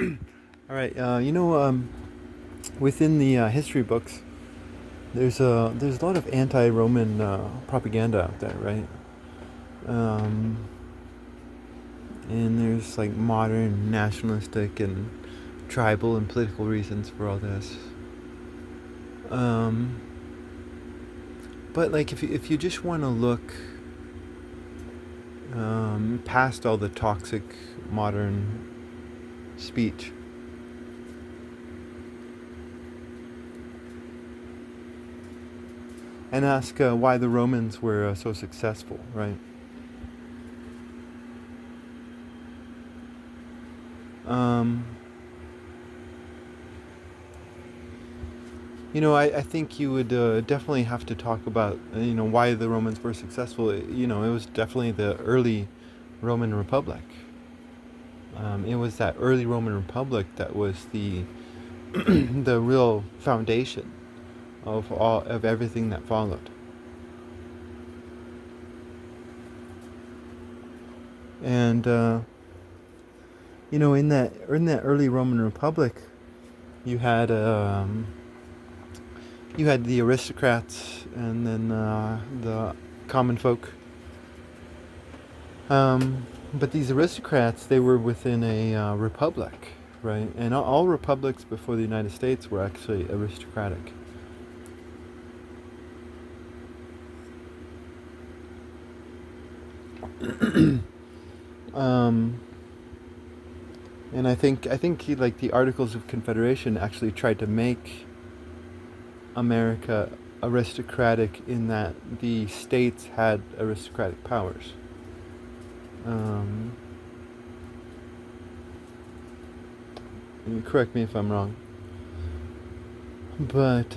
All right. Within the history books, there's a lot of anti-Roman propaganda out there, right? Um, and there's like modern nationalistic and tribal and political reasons for all this. Um, but like, if you just want to look past all the toxic modern speech, and ask why the Romans were so successful, right? Um, I think you would definitely have to talk about, why the Romans were successful. It was definitely the early Roman Republic. It was that early Roman Republic that was the the real foundation of everything that followed. And in that early Roman Republic, you had um, you had the aristocrats and then the common folk. But these aristocrats, they were within a republic, right? And all republics before the United States were actually aristocratic. Um, and I think like the Articles of Confederation actually tried to make America aristocratic in that the states had aristocratic powers. Um, and correct me if I'm wrong, but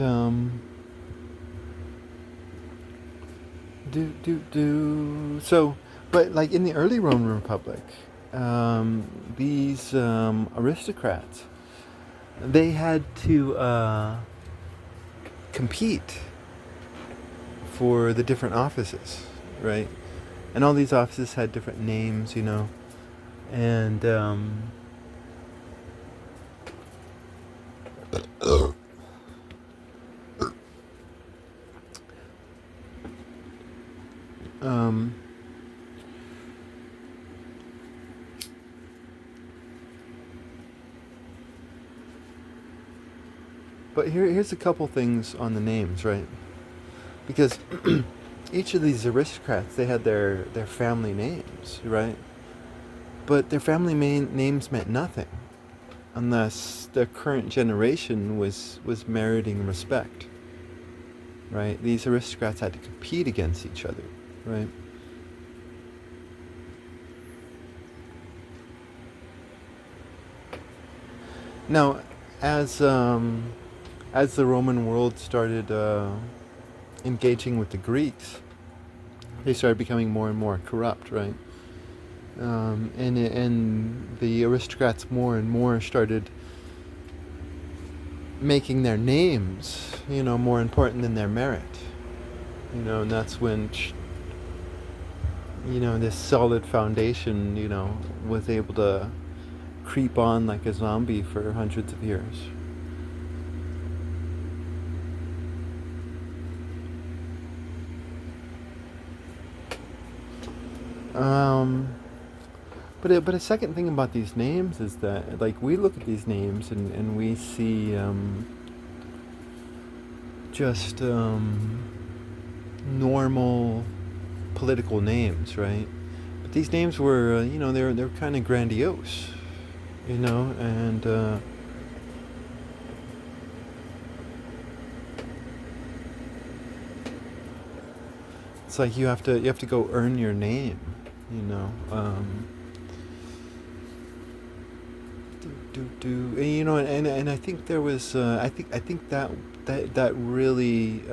so, but like in the early Roman Republic, these aristocrats, they had to compete for the different offices, right? And all these offices had different names, and um, but here's a couple things on the names, right? Because each of these aristocrats, they had their family names, right? But their family names meant nothing unless the current generation was meriting respect, right? These aristocrats had to compete against each other, right? Now, as as the Roman world started engaging with the Greeks, they started becoming more and more corrupt, right? And the aristocrats more and more started making their names, more important than their merit. And that's when this solid foundation, was able to creep on like a zombie for hundreds of years. Um, but a second thing about these names is that like we look at these names and we see just normal political names, right? But these names were they're kind of grandiose, and it's like you have to go earn your name, you know. And I think there was I think that really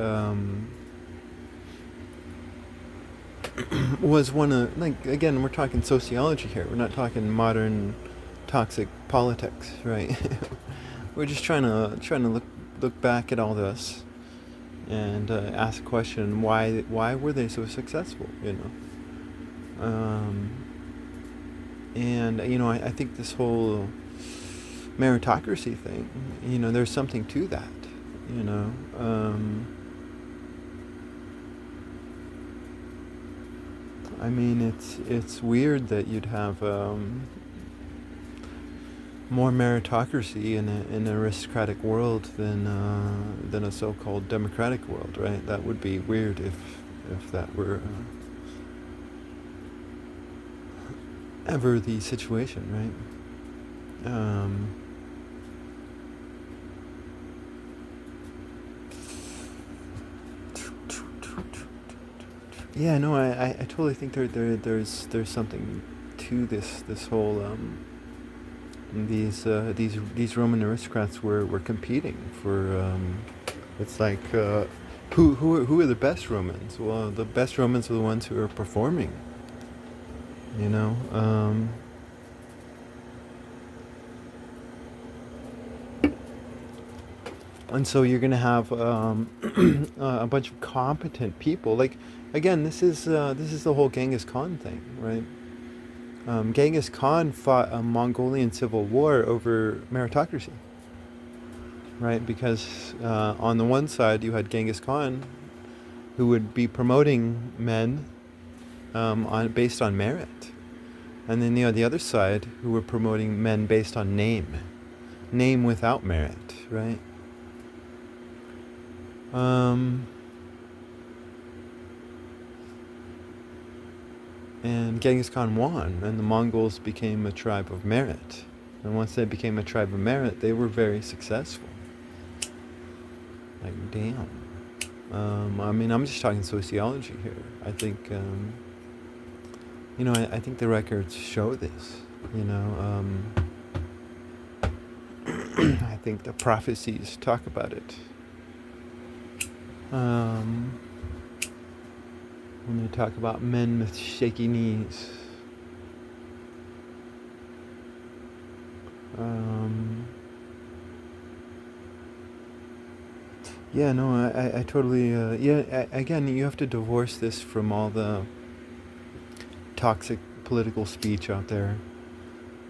was one of, like, again, we're talking sociology here. We're not talking modern toxic politics, right? We're just trying to look back at all this and ask a question: why were they so successful? And I think this whole meritocracy thing, there's something to that, you know. I mean, it's weird that you'd have more meritocracy in an aristocratic world than a so-called democratic world, right? That would be weird if that were ever the situation, right? Yeah, no, I totally think there's something to this whole these Roman aristocrats were competing for it's like who are the best Romans? Well, the best Romans are the ones who are performing, you know. And so you're gonna have a bunch of competent people. Like again, this is the whole Genghis Khan thing, right? Genghis Khan fought a Mongolian civil war over meritocracy, right? Because on the one side you had Genghis Khan, who would be promoting men based on merit, and then you had the other side who were promoting men based on name without merit, right? Um, and Genghis Khan won, and the Mongols became a tribe of merit. And once they became a tribe of merit, they were very successful. Like, damn. I mean, I'm just talking sociology here. I think, I think the records show this. I think the prophecies talk about it. When they talk about men with shaky knees. Yeah, no, I totally, again, you have to divorce this from all the toxic political speech out there,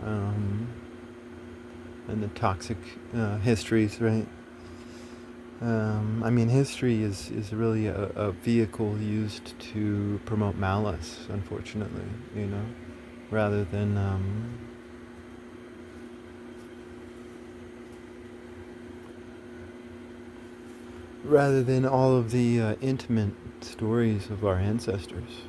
um, and the toxic histories, right? I mean, history is really a vehicle used to promote malice, unfortunately, rather than all of the intimate stories of our ancestors.